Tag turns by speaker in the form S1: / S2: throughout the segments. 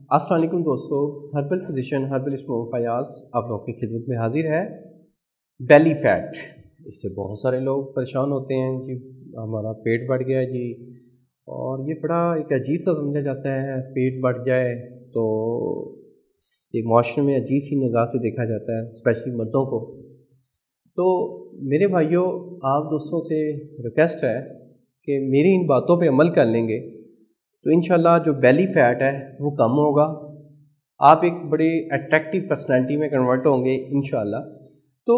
S1: अस्सलाम वालेकुम दोस्तों, herbal physician herbal smoke Fayaz आप लोगों की खिदमत में हाजिर है। बेली फैट, इससे बहुत सारे लोग परेशान होते हैं जी, हमारा पेट बढ़ गया जी। और ये बड़ा एक अजीब सा समझा जाता है, पेट बढ़ जाए तो एक माशरे में अजीब सी निगाह से देखा जाता है, स्पेशली मर्दों को। तो मेरे भाइयों, आप दोस्तों से रिक्वेस्ट है कि मेरी इन बातों पे अमल कर लेंगे तो इंशाल्लाह जो बेली फैट है वो कम होगा। आप एक बड़े अट्रैक्टिव पर्सनैलिटी में कन्वर्ट होंगे इंशाल्लाह। तो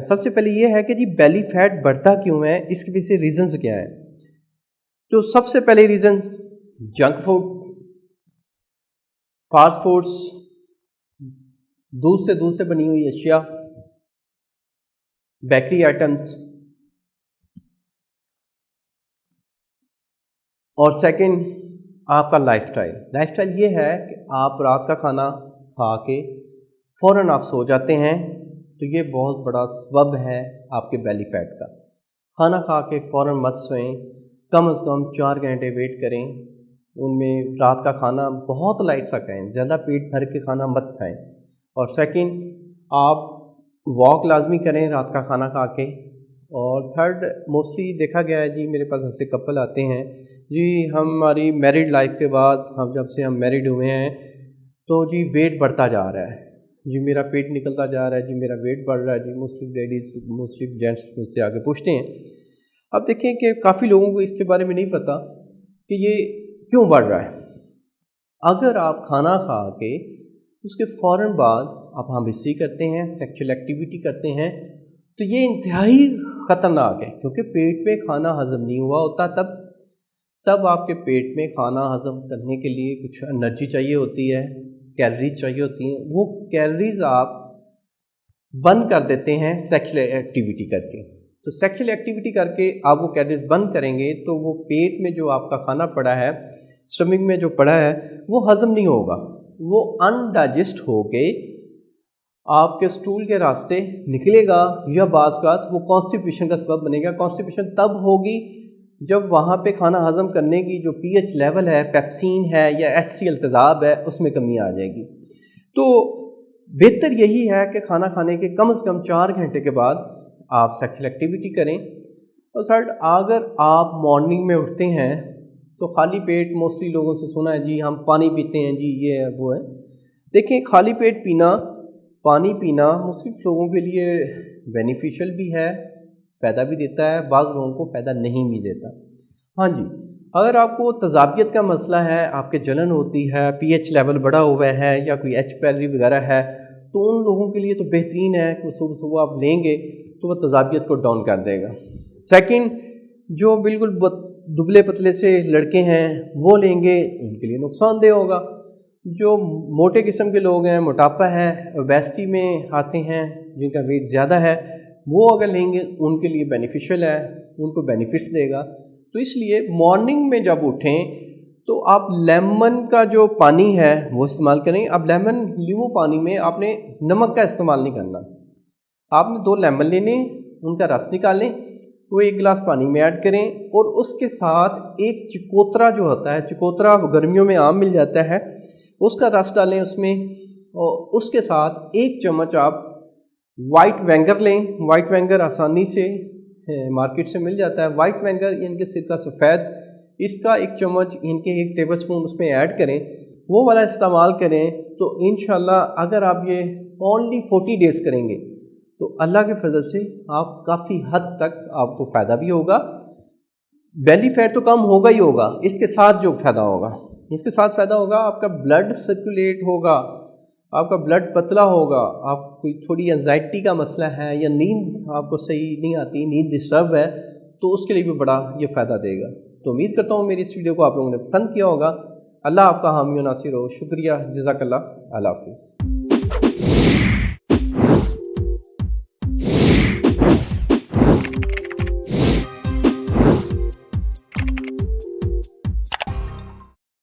S1: सबसे पहले ये है कि जी बेली फैट बढ़ता क्यों है, इसके पीछे रीज़न्स क्या हैं। तो सबसे पहले reason junk food, fast foods, दूध से बनी हुई अशिया, बेकरी आइटम्स, और सेकंड आपका लाइफस्टाइल ये है कि आप रात का खाना खा के फ़ौरन आप सो जाते हैं, तो ये बहुत बड़ा सबब है आपके बेली फैट का। खाना खा के फ़ौरन मत सोएं, कम से कम 4 घंटे वेट करें। उनमें रात का खाना बहुत लाइट सा खाएं, ज़्यादा पेट भर के खाना मत खाएं। और सेकंड, आप वॉक लाजमी करें रात का खाना खा के। और थर्ड, मोस्टली देखा गया है जी, मेरे पास ऐसे कपल आते हैं जी, हमारी मैरिड लाइफ के बाद जब से हम मैरिड हुए हैं तो जी वेट बढ़ता जा रहा है जी, मेरा पेट निकलता जा रहा है जी, मेरा वेट बढ़ रहा है जी। मोस्टली लेडीज़, मोस्टली जेंट्स मुझसे आगे पूछते हैं। अब देखें कि काफ़ी लोगों को इसके बारे में नहीं पता कि ये क्यों बढ़ रहा है। अगर आप खाना खा के उसके फ़ौरन बाद आप हमबिस्सी करते हैं, सेक्सुअल एक्टिविटी करते हैं, तो ये इंतहाई ख़तरनाक है, क्योंकि पेट में खाना हज़म नहीं हुआ होता। तब आपके पेट में खाना हज़म करने के लिए कुछ एनर्जी चाहिए होती है, कैलोरीज चाहिए होती हैं। वो कैलोरीज आप बंद कर देते हैं सेक्सुअल एक्टिविटी करके। तो सेक्सुअल एक्टिविटी करके आप वो कैलोरीज बंद करेंगे तो वो पेट में जो आपका खाना पड़ा है, स्टमक में जो पड़ा है, वो हज़म नहीं होगा, वो अनडाइजेस्ट हो के आपके स्टूल के रास्ते निकलेगा, या बाज़ औक़ात वो कॉन्स्टिपेशन का सबब बनेगा। कॉन्स्टिपेशन तब होगी जब वहाँ पे खाना हज़म करने की जो पीएच लेवल है, पेप्सिन है या HCl तेज़ाब है, उसमें कमी आ जाएगी। तो बेहतर यही है कि खाना खाने के कम से कम 4 घंटे के बाद आप सेक्सुअल एक्टिविटी करें। और थर्ड, अगर आप मॉर्निंग में उठते हैं तो खाली पेट, मोस्टली लोगों से सुना है जी हम पानी पीते हैं जी, ये है वो है। देखिए, खाली पेट पानी पीना मुख्तलिफ लोगों के लिए बेनिफिशियल भी है, फ़ायदा भी देता है, बाज़ लोगों को फ़ायदा नहीं भी देता। हाँ जी, अगर आपको तज़ाबियत का मसला है, आपके जलन होती है, पीएच लेवल बढ़ा हुआ है या कोई H. pylori वगैरह है, तो उन लोगों के लिए तो बेहतरीन है कि सुबह आप लेंगे तो वह तज़ाबियत को डाउन कर देगा। सेकंड, जो बिल्कुल दुबले पतले से लड़के हैं वो लेंगे, उनके लिए नुकसानदेह होगा। जो मोटे किस्म के लोग हैं, मोटापा है, ओबेसिटी में आते हैं, जिनका वेट ज़्यादा है, वो अगर लेंगे उनके लिए बेनिफिशियल है, उनको बेनिफिट्स देगा। तो इसलिए मॉर्निंग में जब उठें तो आप लेमन का जो पानी है वो इस्तेमाल करें। अब नींबू पानी में आपने नमक का इस्तेमाल नहीं करना। आपने 2 लेमन लेने, उनका रस निकालें, वो 1 गिलास पानी में ऐड करें, और उसके साथ एक चिकोतरा जो होता है, चिकोतरा गर्मियों में आम मिल जाता है, उसका रस डालें उसमें, और उसके साथ 1 चम्मच आप वाइट वेंगर लें। वाइट वेंगर आसानी से मार्केट से मिल जाता है। वाइट वेंगर यानी कि सिरका सफ़ेद, इसका 1 चम्मच इनके 1 टेबलस्पून उसमें ऐड करें, वो वाला इस्तेमाल करें। तो इंशाल्लाह अगर आप ये ओनली 40 डेज़ करेंगे तो अल्लाह के फजल से आप काफ़ी हद तक आपको फ़ायदा भी होगा, बेली फैट तो कम होगा ही होगा। इसके साथ फ़ायदा होगा, आपका ब्लड सर्कुलेट होगा, आपका ब्लड पतला होगा। आप कोई थोड़ी एंजाइटी का मसला है या नींद आपको सही नहीं आती, नींद डिस्टर्ब है, तो उसके लिए भी बड़ा ये फ़ायदा देगा। तो उम्मीद करता हूँ मेरी इस वीडियो को आप लोगों ने पसंद किया होगा। अल्लाह आपका हामी व नासिर हो। शुक्रिया, जज़ाकल्लाह, अल्लाह हाफ़िज़।